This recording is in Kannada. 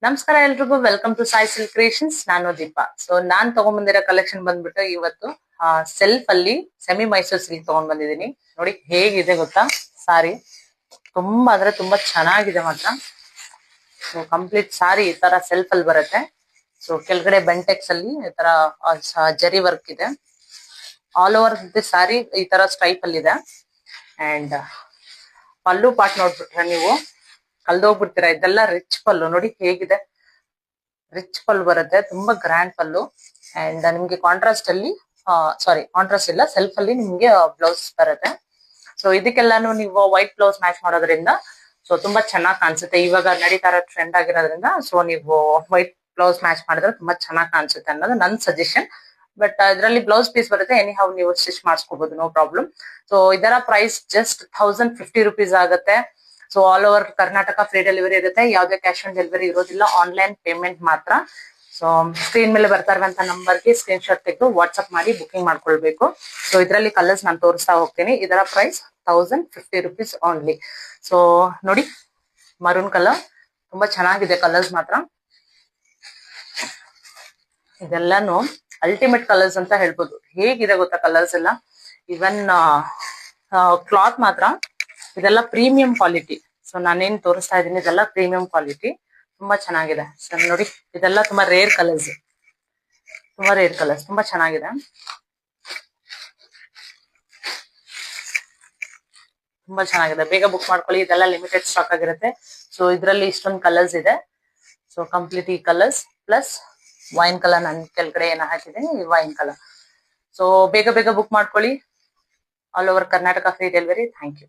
ನಮಸ್ಕಾರ ಎಲ್ರಿಗೂ, welcome to Sai silk creations. ನಾನು ದೀಪಾ. ಸೊ ನಾನ್ ತಗೊಂಡ್ಬಂದಿರೋ ಕಲೆಕ್ಷನ್ ಬಂದ್ಬಿಟ್ಟು ಇವತ್ತು ಸೆಲ್ಫ್ ಅಲ್ಲಿ ಸೆಮಿ ಮೈಸೂರ್ ಸಿಲ್ಕ್ ತಗೊಂಡ್ ಬಂದಿದ್ದೀನಿ. ನೋಡಿ ಹೇಗಿದೆ ಗೊತ್ತಾ ಸಾರಿ, ತುಂಬಾ ಅಂದ್ರೆ ತುಂಬಾ ಚೆನ್ನಾಗಿದೆ ಮಾತ್ರ. ಸೊ ಕಂಪ್ಲೀಟ್ ಸಾರಿ ಈ ತರ ಸೆಲ್ಫ್ ಅಲ್ಲಿ ಬರುತ್ತೆ. ಸೊ ಕೆಳಗಡೆ ಬೆಂಟೆಕ್ಸ್ ಅಲ್ಲಿ ಈ ತರ ಜರಿ ವರ್ಕ್ ಇದೆ. ಆಲ್ ಓವರ್ ಸಾರಿ ಈ ತರ ಸ್ಟ್ರೈಪ್ ಅಲ್ಲಿ ಇದೆ. ಅಂಡ್ ಪಲ್ಲು ಪಾರ್ಟ್ ನೋಡ್ಬಿಟ್ರೆ ನೀವು ಕಲ್ದೋಗ್ಬಿಡ್ತೀರಾ. ಇದೆಲ್ಲ ರಿಚ್ ಪಲ್ಲು, ನೋಡಿ ಹೇಗಿದೆ, ರಿಚ್ ಪಲ್ಲು ಬರುತ್ತೆ, ತುಂಬಾ ಗ್ರ್ಯಾಂಡ್ ಪಲ್ಲು. ಅಂಡ್ ನಿಮ್ಗೆ ಕಾಂಟ್ರಾಸ್ಟ್ ಅಲ್ಲಿ ಕಾಂಟ್ರಾಸ್ಟ್ ಇಲ್ಲ, ಸೆಲ್ಫ್ ಅಲ್ಲಿ ನಿಮ್ಗೆ ಬ್ಲೌಸ್ ಬರುತ್ತೆ. ಸೊ ಇದಕ್ಕೆಲ್ಲಾನು ನೀವು ವೈಟ್ ಬ್ಲೌಸ್ ಮ್ಯಾಚ್ ಮಾಡೋದ್ರಿಂದ ಸೊ ತುಂಬಾ ಚೆನ್ನಾಗಿ ಕಾಣಿಸುತ್ತೆ. ಇವಾಗ ನಡೀತಾ ಇರೋ ಟ್ರೆಂಡ್ ಆಗಿರೋದ್ರಿಂದ ಸೊ ನೀವು ವೈಟ್ ಬ್ಲೌಸ್ ಮ್ಯಾಚ್ ಮಾಡಿದ್ರೆ ತುಂಬಾ ಚೆನ್ನಾಗಿ ಕಾಣಿಸುತ್ತೆ ಅನ್ನೋದು ನನ್ನ ಸಜೆಷನ್. ಬಟ್ ಇದರಲ್ಲಿ ಬ್ಲೌಸ್ ಪೀಸ್ ಬರುತ್ತೆ, ಎನಿ ಹೌ ನೀವು ಸ್ಟಿಚ್ ಮಾಡಿಸ್ಕೋಬಹುದು, ನೋ ಪ್ರಾಬ್ಲಮ್. ಸೊ ಇದರ ಪ್ರೈಸ್ ಜಸ್ಟ್ 1050 rupees ಆಗುತ್ತೆ. So all over Karnataka free delivery ಇರುತ್ತೆ. ಯಾವುದೇ ಕ್ಯಾಶ್ ಆನ್ ಡೆಲಿವರಿ ಇರೋದಿಲ್ಲ, ಆನ್ಲೈನ್ ಪೇಮೆಂಟ್ ಮಾತ್ರ. ಸೊ ಸ್ಕ್ರೀನ್ ಮೇಲೆ ಬರ್ತಾ ಇರುವಂತ ನಂಬರ್ಗೆ ಸ್ಕ್ರೀನ್ ಶಾಟ್ ತೆಗೆದು ವಾಟ್ಸ್ಆಪ್ ಮಾಡಿ ಬುಕಿಂಗ್ ಮಾಡ್ಕೊಳ್ಬೇಕು. ಸೊ ಇದರಲ್ಲಿ ಕಲರ್ಸ್ ನಾನು ತೋರಿಸ್ತಾ ಹೋಗ್ತೀನಿ. ಇದರ ಪ್ರೈಸ್ 1050 rupees ಓನ್ಲಿ. ಸೊ ನೋಡಿ, ಮರೂನ್ ಕಲರ್ ತುಂಬಾ ಚೆನ್ನಾಗಿದೆ, ಕಲರ್ಸ್ ಮಾತ್ರ ಇದೆಲ್ಲಾನು ಅಲ್ಟಿಮೇಟ್ ಕಲರ್ಸ್ ಅಂತ ಹೇಳ್ಬೋದು. ಹೇಗಿದೆ ಗೊತ್ತಾ ಕಲರ್ಸ್ ಎಲ್ಲ, ಇವನ್ ಕ್ಲಾತ್ ಮಾತ್ರ ಇದೆಲ್ಲ ಪ್ರೀಮಿಯಂ ಕ್ವಾಲಿಟಿ. ಸೊ ನಾನೇನ್ ತೋರಿಸ್ತಾ ಇದ್ದೀನಿ ಇದೆಲ್ಲ ಪ್ರೀಮಿಯಂ ಕ್ವಾಲಿಟಿ, ತುಂಬಾ ಚೆನ್ನಾಗಿದೆ. ಸೊ ನೋಡಿ, ಇದೆಲ್ಲ ತುಂಬಾ ರೇರ್ ಕಲರ್ಸ್, ತುಂಬಾ ಚೆನ್ನಾಗಿದೆ, ತುಂಬಾ ಚೆನ್ನಾಗಿದೆ. ಬೇಗ ಬುಕ್ ಮಾಡ್ಕೊಳ್ಳಿ, ಇದೆಲ್ಲ ಲಿಮಿಟೆಡ್ ಸ್ಟಾಕ್ ಆಗಿರುತ್ತೆ. ಸೊ ಇದರಲ್ಲಿ ಇಷ್ಟೊಂದು ಕಲರ್ಸ್ ಇದೆ. ಸೊ ಕಂಪ್ಲೀಟ್ ಈ ಕಲರ್ಸ್ ಪ್ಲಸ್ ವೈನ್ ಕಲರ್, ನಾನು ಕೆಳಗಡೆ ಏನ ಹಾಕಿದ್ದೀನಿ ವೈನ್ ಕಲರ್. ಸೊ ಬೇಗ ಬೇಗ ಬುಕ್ ಮಾಡ್ಕೊಳ್ಳಿ. All over Karnataka free delivery. Thank you.